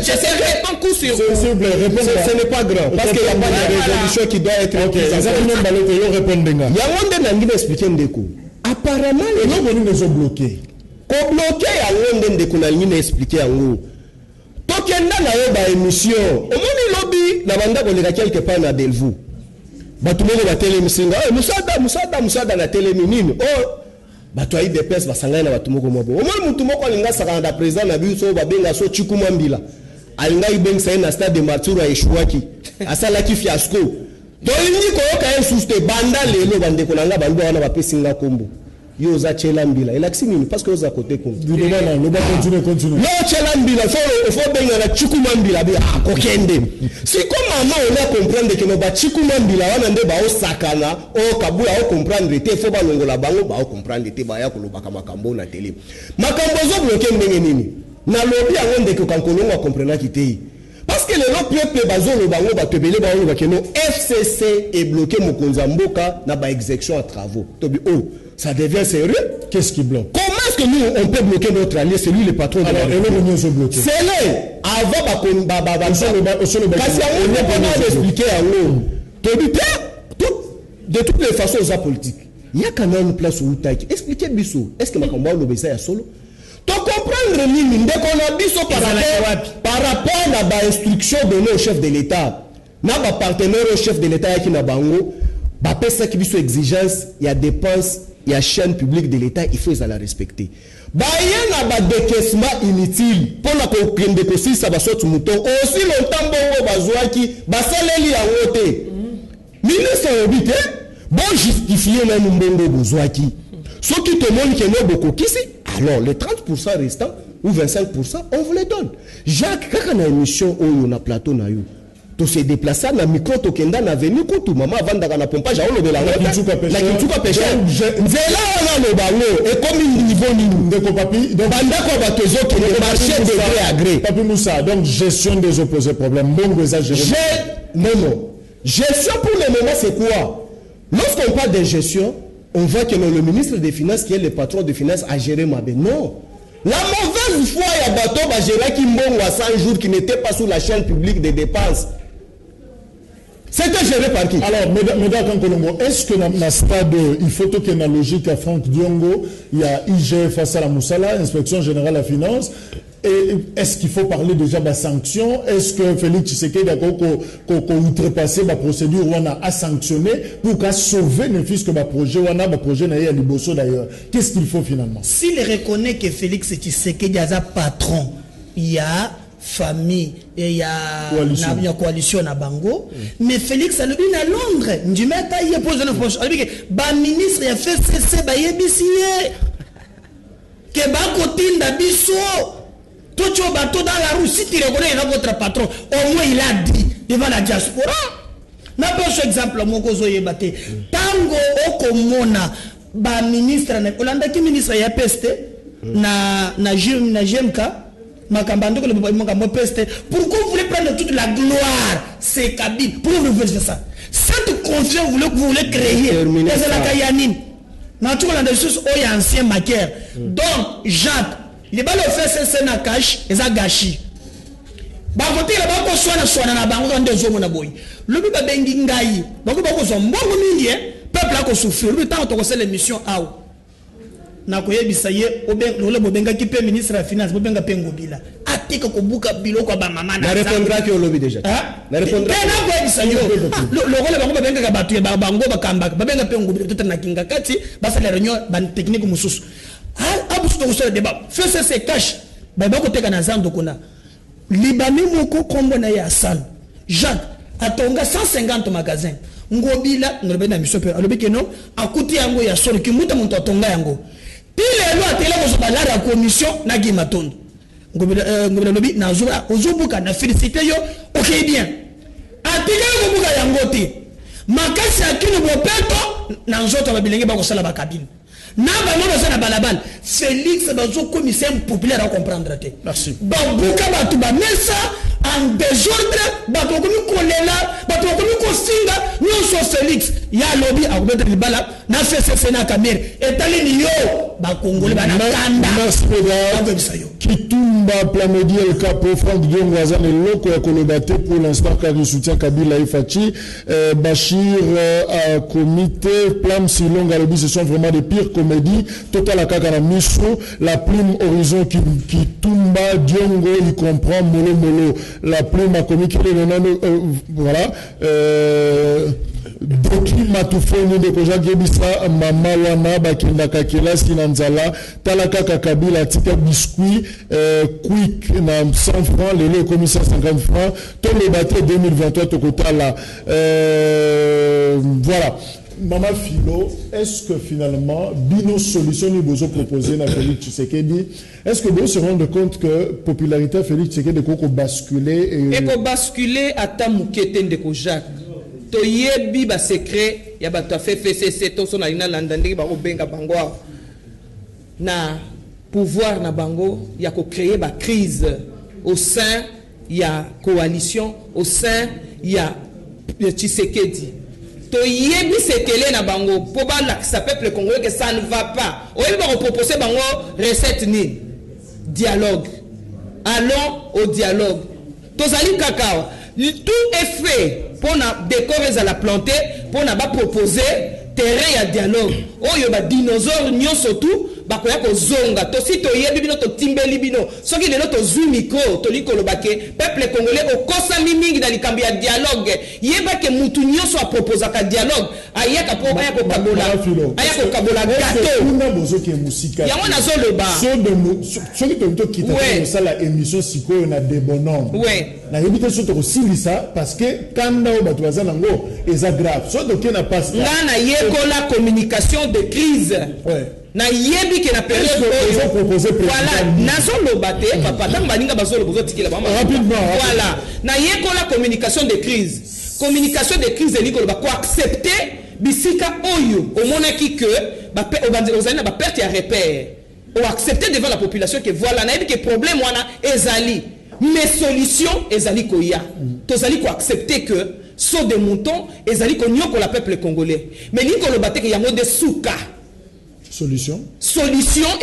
Je sais répondre coup sur S'il vous plaît, réponds. Ce n'est pas grand. Parce qu'il n'y a pas de résolution qui doit être... Apparemment, les ont bloqués. Ko bloqué yango ndeko na ngine expliquer yango. Tokenda na yo ba émission. Omoni lobby na banda ko leka quelque part na Delvaux. Batu moko ba télé misinga. Musada na télé minini. Oh batu ayi DPS basangana na batu moko mobo. Omoni mutu moko alinga saka na président na biso ba benga so Chikuma Mbila. Alinga ibeng sa na stade de Maturu Eshwaki. Asala ki fiasco. To yini ko ka suste banda lelo bande ko nanga bandu wana ba pesinga kombo. Yo za chela mbila elaxini parce que vous à côté comme le va continuer yo chela mbila faut benga la chikuma mbila bi akokende si comme maman on a comprendre que no ba chikuma mbila wana nde ba osakana o kabula o comprendre te faut ba longola bango ba o comprendre te ba ya kolobaka makambo na télé makambo zo bloquer ndenge nini na lobi yango ndeko kankolongo comprendre kitei parce que le peuple bazolo bango ba tebele ba oloba que no FCC est bloqué mokonza mboka na ba exécution à travaux tobi oh ça devient sérieux. Qu'est-ce qui bloque? Comment est-ce que nous, on peut bloquer notre allié? C'est lui le patron de la République. C'est lui. Avant, on n'est pas expliqué à nous. De toutes les façons, aux politiques. Il y a quand même une place où tu expliquez Bissot. Est-ce que ma combat l'obéissait à solo? Tu comprends Nini, dès qu'on a Bissot par rapport à l'instruction donnée au chef de l'État, n'a pas partenaire au chef de l'État qui n'a pas bango, bah ça qui Bissot exigence, il y a dépenses. Il y a chaîne publique de l'État, il faut la respecter. Bah, il y a un décaissement inutile. Pour la coquine de Kossi, ça va sortir mouton. Aussi longtemps, bon, bazoua qui, bah, ça l'est à voter. Ministre habité, bon, justifier même un bon besoin qui. Ce qui te montre qu'il y a beaucoup qui c'est. Alors, les 30% restants, ou 25%, on vous les donne. Jacques, quand on a une émission où on a plateau, to se déplacer na micro tokenda na venu kutu mama vanda na pompage a olobe la kintuka pêcheur nzela wana lo bango et comme niveau ni ndeko papi donc banda ko batozo que le marché de gré à gré papi Moussa donc gestion des opposés problème bongo ça gérer non gestion pour le moment c'est quoi lorsqu'on parle de gestion on voit que le ministre des Finances qui est le patron des Finances a géré Mabé non. La mauvaise foi, il y a bateau va gérer qui mbongo à 100 jours qui n'était pas sous la chaîne publique des dépenses. C'était géré par qui? Alors, Mesdames Kankolongo, est-ce que dans le stade, il faut qu'il y ait une logique à Franck Diongo, il y a IGF face à la Moussala, Inspection Générale de la Finance, et est-ce qu'il faut parler déjà de sanctions? Est-ce que Félix Tshisekedi a outrepassé la procédure où on a sanctionné pour qu'à sauver ne fût-ce que le projet n'a eu Liboso d'ailleurs? Qu'est-ce qu'il faut finalement? S'il reconnaît que Félix Tshisekedi est un patron, il y a famille et il y a coalition à Bango mais Félix a le bien à Londres du matin il pose le proche ba ministre a fait cesser ba yebisié que ba kotinda biso tout tu bateau dans la rue si tu reconnais votre patron au moins il a dit devant la diaspora n'a pas ce exemple mon gozo yebate tango okomona ba ministre na Olanda ki ministre ya peste na JMK pourquoi vous voulez prendre toute la gloire? C'est Kabyle. Pourquoi vous voulez faire ça? Cette confiance vous voulez créer. C'est la Kayanine. Naturellement, des choses où il y a ancien macaire. Donc, Jacques, les balles offertes, c'est un cash, et ça gâchis. Bagote la bako soana na bango dans des hommes na boy. Le biba bengi ngai. Bako son bon mingi peuple a ko souffrir. Le temps to ko l'émission aou. na koyebisa ye le bobenga ki pe ministre de finance bobenga pe ngobila atika ko buka biloko ba mama na répondra que au lobby déjà na répondra na koyebisa yo le rôle bango babenga ka batu ba bango ba kamba babenga pe ngobila tota na kinga kati ba sala réunion ban technique mususu abusu to so débat feu se cache ba ko teka na zando kuna libami moko kombo na ya sal Jacques atonga 150 magasins ngobila ngobena misope alobi ke non akuti yango ya solo kimuta muntu atonga yango pile lo atela ko sobalara ya commission na gimatondo ngobila lobi na zuba ozubuka na féliciter yo OK bien atika ko buka yango te makasi akini bopeto na nzoto babilenge ba ko sala ba cabine na ba mono sana balabal Félix bazo commissaire populaire à comprendre te merci ba buka ba tu ba mesa en désordre bato komi kolela bato komi kosinga nyonso Félix ya lobby akobeta libala na FCC na kamera etali ni yo ba kongole ba na kanda merci pedra Kitumba Plamedi El Capo Franck Diongo Azan et Loko ya kolobate pour l'instant car il soutient Kabila et Fachi Bachir comité Plam Silonga Lobi, ce sont vraiment des pires comédies Total Akaka na Miso la plume Horizon Kitumba Diongo il comprend Molo Molo la plume a commis voilà Doki Matufoni de Koja Gebisa Mama Wana Bakinda Kakela Sinanzala Talaka Kakabila Tika Biscuit Quick na 100 francs les commissaires 50 francs tout le bateau 2023 Tokota là voilà Mama Philo, est-ce que finalement, Bino Solution nous besoin proposer à Félix Tshisekedi, est-ce que vous se rendez compte que popularité Félix Tshisekedi est basculer et basculer à Tamuketen de Kojak toyebi ba secret ya ba fait FCC to so na ina landandi ba obenga bango na pouvoir na bango ya ko créer ba crise au sein ya coalition au sein ya Tshisekedi toyebi setele na bango po ba la sa peuple congolais que ça ne va pas oyebi ba proposer bango recette ni dialogue allons au dialogue tozali kakao tout est fait pour décorer à la planter pour na ba proposer terrain ya dialogue oyo ba dinosaure nyonso tout ba koya ko zonga to si to yebi bino to timbeli bino soki lelo to zumiko to likolo bake peuple congolais o kosa mingi na likambi ya dialogue yeba ke mutu nyonso a proposer ka dialogue ayaka po ayako kabola gato kuna bozo ke musika ya wana zo le ba so de soki to kita ko sala émission siko na de bonhomme na yebite so to silisa parce que kanda o batu bazana ngo eza grave so to ke na passe na yekola communication de crise na yebi ke na période voilà nazo lobate papa tant baninga bazolo bozo tikila ba rapidement voilà na yekola communication de crise ni ko ba ko accepter bisika oyo omonaki que ba ozali na ba perte ya repère ou accepter devant la population que voilà na yebi que problème wana ezali mais solution ezali ko ya tozali ko accepter que saut de mouton ezali ko nyoko la peuple congolais mais ni ko lobate ke yango de souka solution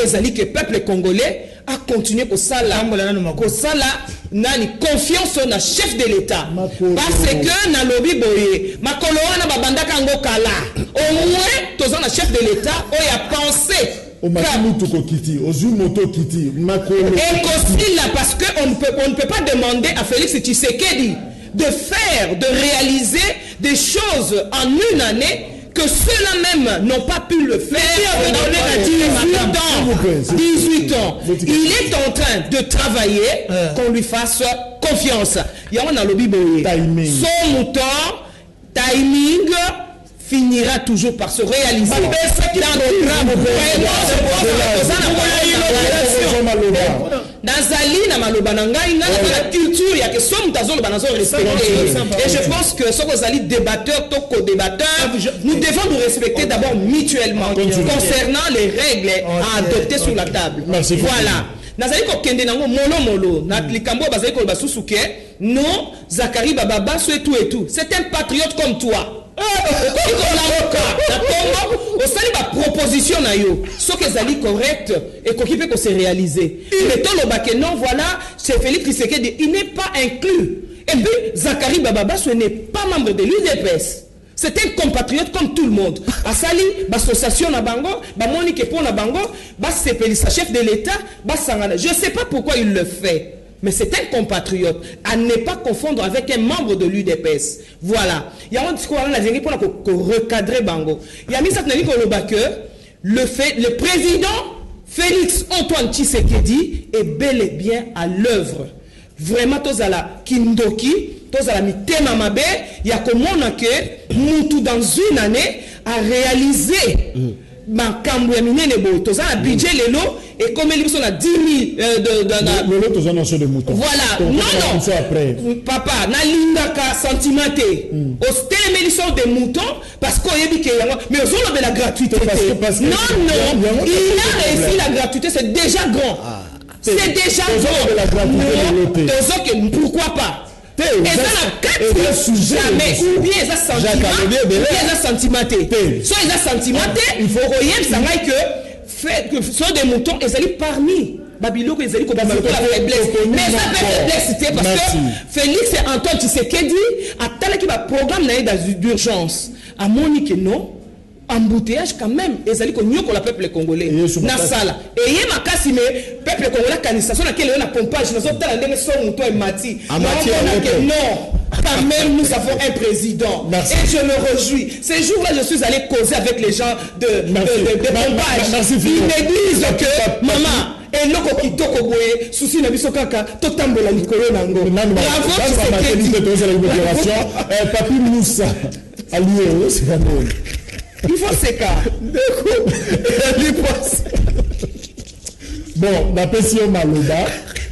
ezali que peuple congolais a continué ko sala nani confiance na chef de l'état parce que na lobby boye makolo wana babandaka ngo kala au moins toza na chef de l'état o ya pensé au makimutu ko kiti ozumoto kiti makolo et là parce que on ne peut pas demander à Félix Tshisekedi de réaliser des choses en une année que ceux-là même n'ont pas pu le faire dans 18 ans. Il est en train de travailler qu'on lui fasse confiance. Il y a un lobby boye. Son mouton, timing finira toujours par se réaliser. Nazali na maloba na ngai na la culture ya que somme tazolo banazo respecter et je pense que ce que vous allez débatteur to co-débatteur nous devons nous respecter d'abord mutuellement concernant les règles à adopter sur la table. Voilà. Nazali ko kende nango molo na likambo bazali ko basusuke non Zakari Bababa so et tout c'est un patriote comme toi. Au salut ma proposition na yo ce que zali correct et qu'on peut se réaliser mais ton le non voilà c'est Félix Tshisekedi il n'est pas inclus et puis Zakari Bababa ce n'est pas membre de l'UDPS C'est un compatriote comme tout le monde. Asali, l'association na bango, Monique pour na bango, sa chef de l'État, je ne sais pas pourquoi il le fait. Mais c'est un compatriote. À ne pas confondre avec un membre de l'UDPS. Voilà. Il y a un discours pour recadrer bango. Il y a mis ça le président Félix Antoine Tshisekedi est bel et bien à l'œuvre. Vraiment, tozala kindoki, tozala mitema mabe, il y a comment que Moutou dans une année a réalisé ma cambouamine nebo, tozala budget lelo et comme ils sont à 10 000 de moutons. Voilà, non, papa, na lingaka sentimenté, au stème ils sont des moutons parce qu'on y dit mais aux autres de la gratuité. Non, il a réussi la gratuité, c'est déjà grand. C'est déjà grand. Pourquoi pas? Et ça n'a jamais. Ou bien ça sentimenté. Soit ils ont sentimenté, il faut que soit des moutons, ils allaient parmi. Babylone, ils allaient comme la faiblesse. Mais ça fait faiblesse, parce que Félix et Antoine Tshisekedi a tel qu'il va programme d'urgence. À Monique, non. Embouteillage quand même, ils allaient comme le peuple congolais. Nasala. Et il y a ma casse, mais peuple congolais, quand station laquelle on a pompage, nous avons son mouton et mati. Non, quand même, nous avons un président. Merci. Et je me réjouis. Ces jours-là, je suis allé causer avec les gens de pompage. Ils me disent que, maman, et loko kitoko boye souci na biso kaka totambola likolo nango. Bravo, Papi Moussa, allié, c'est la même. Il faut ces cas. Bon, la question Maloba,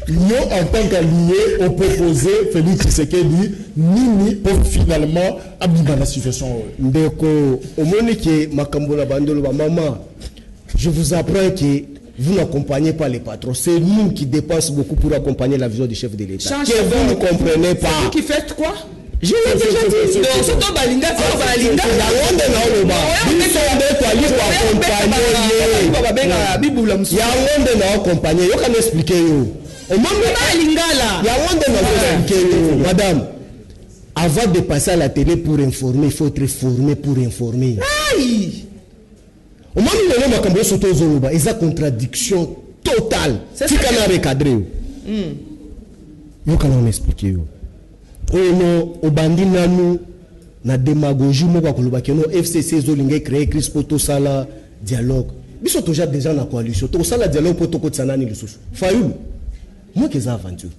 nous en tant qu'alliés, on proposait Félix Tshisekedi Nini pour finalement abîmer la situation. Ndeko, au Monique, Makambola Bandolo, maman, je vous apprends que vous n'accompagnez pas les patrons. C'est nous qui dépensons beaucoup pour accompagner la vision du chef de l'État. Que vous ne comprenez pas. C'est vous qui faites quoi? Je l'ai déjà dit. Donc, c'est toi, Balinga, c'est Balinga. Madame, avant de passer à la télé pour informer, il faut être formé pour informer. Aïe! Au moment où on a cambié sur tous les ils ont contradiction totale. C'est ce qu'on a recadré. Nous allons expliquer. Au bandi nanu na démagogie moko koloba que no FCC zolinga créer Crispo to sala dialogue. Biso toja déjà na coalition. To sala dialogue pour to kotsana ni lisusu. Fayulu. Moi que ça aventure.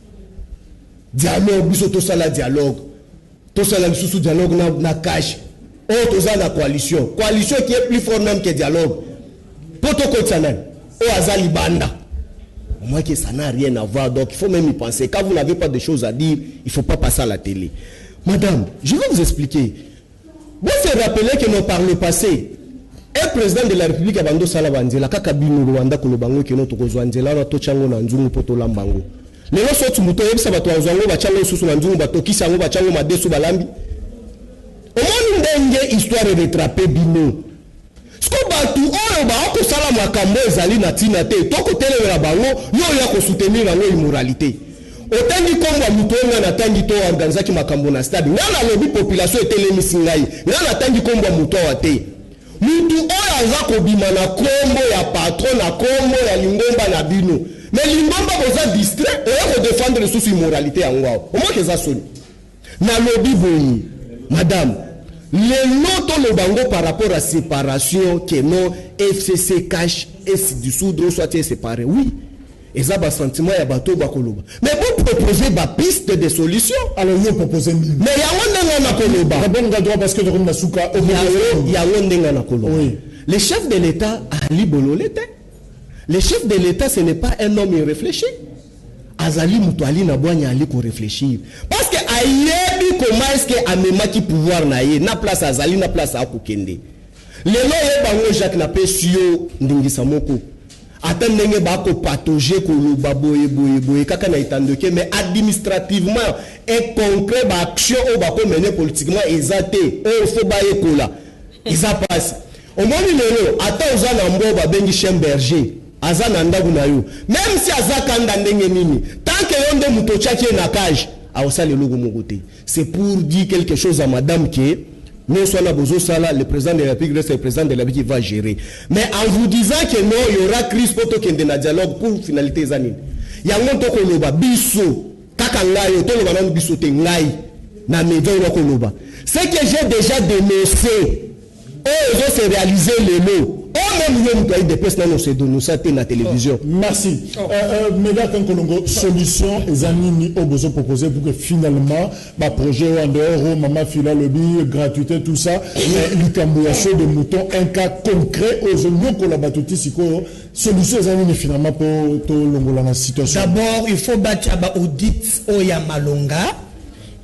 Dialogue biso to sala dialogue. To sala lisusu dialogue na cash. Oh to sala coalition. Coalition qui est plus fort même que dialogue. Pour to kotsana. O azali banda. Moi que ça n'a rien à voir, donc il faut même y penser. Quand vous n'avez pas de choses à dire, il ne faut pas passer à la télé. Madame, je vais vous expliquer. Vous vous rappelez que par le passé, un président de la République Abando Salabanzela, Kakabino Rwanda Kolobango, qui est notre Rwanda, Tochango Nanzungu Potolambango. Les gens sont tous les Sabato Azango, Bachango Susu Nanzungu, Batoki Sango, Bachango Madesu Balambi. Au moins, une histoire de rattraper Bino. Ce qu'on va tout, on va que ça la makambo ezali na tina te toko telera bango yo ya ko soutenir la immoralité otangi komba mutonga na tangi to organiser ki makambo na stade ngana lobi population etelemi singai ngana tangi komba muto wa te mutu oyo aza ko bima na kombo ya patron na kombo ya lingomba na bino mais lingomba boza distrait oyo ko défendre les sous immoralité ya ngwao o mo keza soni na lobi boyi madame. Les notes le bango par rapport à séparation que non FCC cache et se dissoudre soit séparé. Oui. Et ça va sentiment ya bateau bakoloba. Mais vous proposez ba piste de solutions. Alors vous proposez. Mais ya wondenga na koloba. D'abord nga droit parce que de nasuka ya wondenga na koloba. Oui. Le chef de l'État Ali Bololete. Le chef de l'État ce n'est pas un homme irréfléchi. Azali Moutouali na boanya ali ko réfléchir parce que ayebi comment est-ce que amema ki pouvoir na ye na place azali na place akokende lelo ye bango Jacques na pesio ndingisa moko ata ndenge ba ko patoger ko loba boye kaka na itandoke mais administrativement et concret ba action o ba ko mener politiquement ezate o fo ba ekola isa passe au moins lelo ata ozana mbo ba bengi Chemberger azana ndagu na yo même si azaka ndenge nini tant que yonde muto tchaki na cage awosale logo mokote c'est pour dire quelque chose à madame que nous sommes là, le président de la République reste le président de la République qui va gérer. Mais en vous disant que non, il y aura crise pour qu'il y ait un dialogue pour finalité des années. Il y a un monde qui est biso, kakangayo, tout le monde biso tengai, na média koloba. Ce que j'ai déjà dénoncé, ils ont se réalisé les mots. Même nous des personnes nous donné ça la télévision. Merci. Méga Kankolongo, solution les amis ont besoin proposer pour que finalement ma projet en dehors maman fila lobby gratuité tout ça mais l'ukamboyation de moutons un cas concret aux oignons qu'on la battuti siko solution les amis finalement pour tout longola la situation. D'abord il faut battre audit oya malonga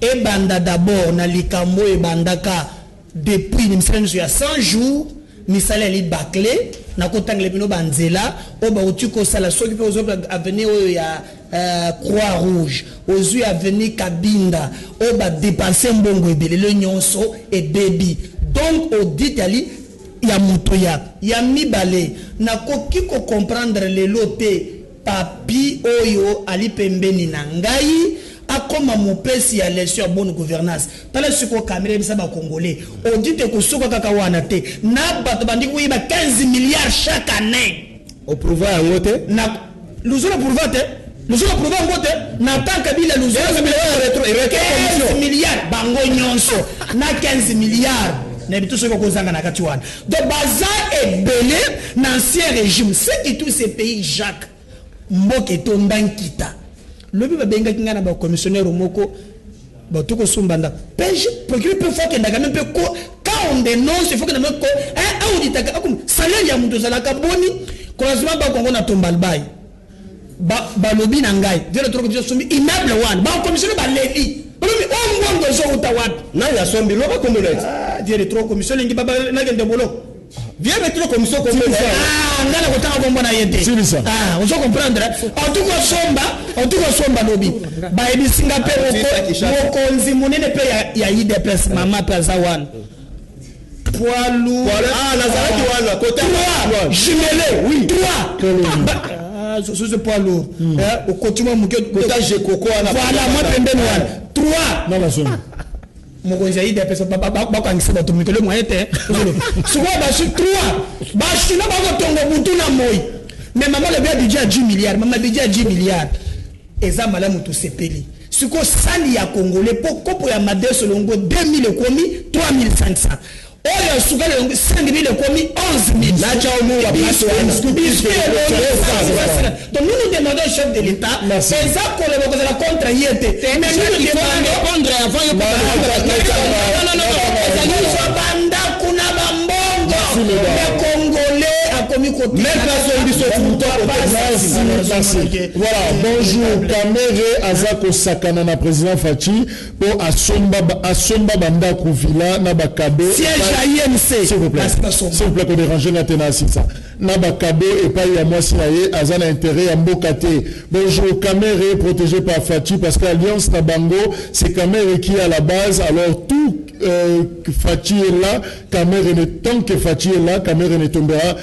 et banda d'abord na likambo et bandaka depuis il y a 100 jours misala li bâclé na kotangle bino banzela o ba utuko sala soki pe ozo avenir ya Croix Rouge ozu avenir Kabinda o ba dépenser mbongo ebele le nyonso et baby donc audit ali ya muto ya mibale na koki ko comprendre le loté papi oyo ali pembeni na ngai akoma mopesi ya lesion bonne gouvernance tala siko caméra bisa ba congolais on dit que suko kaka wana te na bato bandi ko yiba 15 milliards chaque année au pouvoir en wote na luzula pouvoir te luzula pouvoir ngote na tanka bila luzula 15 milliards bango nyonso na 15 milliards na bitu soko kozanga na kati wana donc baza ebele na ancien régime c'est que tous ces pays Jacques mboke tondankita lobi ba benga kinga na ba commissionnaire moko ba tuko sumbanda pêche procureur peut faire que ndaga même peu ko quand on dénonce il faut que na ko un auditeur comme salaire ya muto sala ka boni croisement ba kongo na tombal bay ba lobi na ngai dire trop que sumbi immeuble one ba commissionnaire ba levi lobi on ngondo zo utawat na ya sombi loba comme le dire trop commissionnaire ngi baba na gende bolo viens mettre la commission comme ça. Ah, ngala kotaka bomba na yete. C'est ça. Ah, on doit comprendre. En tout cas somba lobi. Ba ebisinga pe mokonzi munene pe ya IDPS mama pe zawan. Poilu. Ah, Nazareth wana côté 3 jumelé. Oui, 3. Ah, ce poids lourd. Au continue muke côté Jekoko wana. Voilà, moi pembeni wana. 3. Non la zone. Mokonzi ya IDPS bakangisa bato mikolo moyen te. Souvent ba sur 3. Ba china ba tongo butu na moi. Mais maman le bien déjà 10 milliards, maman déjà 10 milliards. Eza malamu to sepeli. Siko sali ya congolais pour kopo ya made solongo 2000 ekomi 3500. Oyo suka le 5000 ekomi 11000. La cha omu wa biso. Donc nous nous demandons au chef de l'État, c'est ça qu'on le reconnaît contre yete. Mais nous nous demandons répondre avant les Congolais a commis côté. Voilà, bonjour. Kamere Azako Sakana na président Fachi pour Asomba Banda Kouvila na bakado. Siège à IMC. S'il vous plaît. S'il vous plaît, qu'on dérange la tenacité ça. Na bakado et pas y a moi si Azana intérêt à Mbokate. Bonjour, Kamere protégé par Fachi parce que l'Alliance Nabango, c'est Kamere qui est à la base. Alors tout Fachi est là, Kamere ne tant que Fachi est là, Kamere ne tombera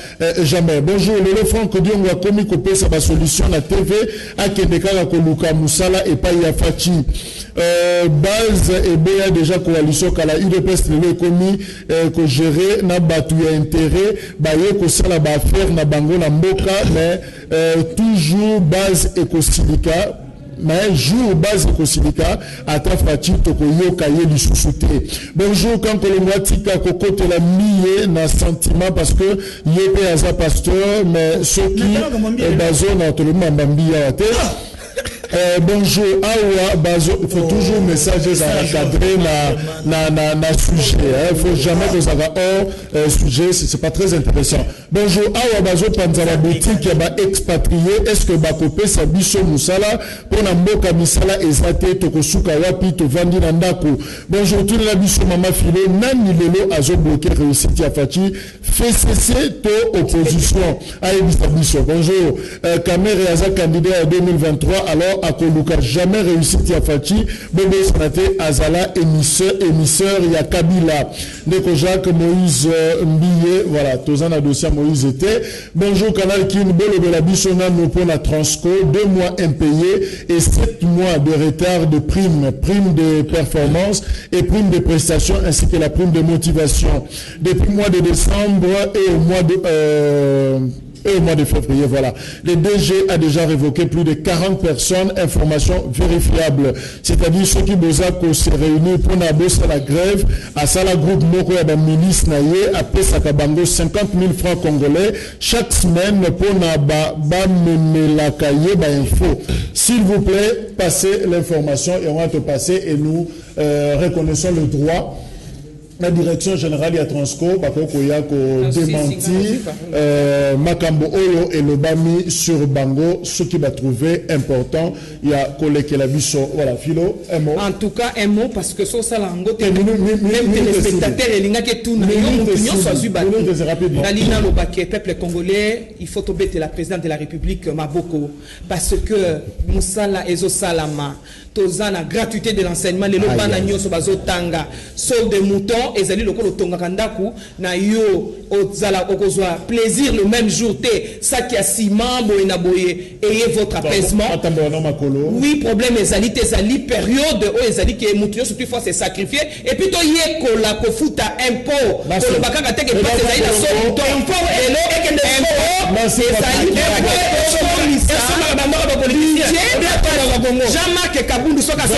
jamais. Bonjour, le Franck Diongo a commis coupé sa solution la TV à Kendekara Koluka Moussala et pas y a Fachi. Base et Boya déjà coalition kala UDPS le commis que gérer na batu ya intérêt baye ko sala ba faire na bango na mboka mais toujours base éco-syndicat mais jour base éco-syndicat ata Fachi toko yoka ye lisusuté. Bonjour quand Kolomwa tika kokote la mié na sentiment parce que yépe aza pasteur mais ceux qui bazo na tout le monde mbambia te. Bonjour, Awa Bazo, il faut toujours messager à encadrer na sujet. Il faut jamais que ça va hors sujet, c'est pas très intéressant. Bonjour, Awa Bazo Panzala boutique qui va expatrié. Est-ce que Bakopé Sabiso Moussala pour Namboka Misala Ezate Tokosuka Wapi Tovandi Nandako. Bonjour, tout le biso Mama Filé, Nani Lelo Azo bloqué réussite à Fachi. Fait cesser to opposition. Aïe Biso. Bonjour, Kamer Aza candidat à 2023. Alors, Akoluka jamais réussi Tiafati Bobo Sanate Azala émisseur ya Kabila Ndeko Jacques Moïse Mbiye voilà Tozana dossier Moïse était bonjour Canal Kin Bolo de la Bissona nous pour la Transco 2 mois impayés et 7 mois de retard de prime de performance et prime de prestation ainsi que la prime de motivation depuis le mois de décembre et au mois de février, voilà. Le DG a déjà révoqué plus de 40 personnes, informations vérifiables. C'est-à-dire ceux qui se réunissent pour la grève, à Sala Groupe Moko et la milice Naye, après Sakabango, 50 000 francs congolais, chaque semaine pour info. S'il vous plaît, passez l'information et on va te passer et nous reconnaissons le droit. La direction générale de Transco, Bakoko Yako démenti, Makambo Oyo et le Bami sur Bango, ce qui va trouver important, il y a collègue la biso, voilà, Philo, un mot. En tout cas, un mot, parce que ça, l'ango, même téléspectateurs, il n'y a que tout, Nalina Lobake, peuple congolais, il faut tomber la présidente de la République, Maboko, parce que Moussala Ezo Salama, Tozana, gratuité de l'enseignement, les Lobana Nyoso Bazo Tanga, sol de mouton, ezali lokolo tonga kandaku na yo ozala okozwa plaisir le même jour té ça qui a ciment boye na boye ayez votre apaisement. Oui, problème ezali té ezali période o ezali que mutuyo surtout fois se sacrifier et puis to yekola ko futa impôt ko bakanga teke pas ezali na so mouton impôt et non et que ezali Jean-Marc Kabundu soka so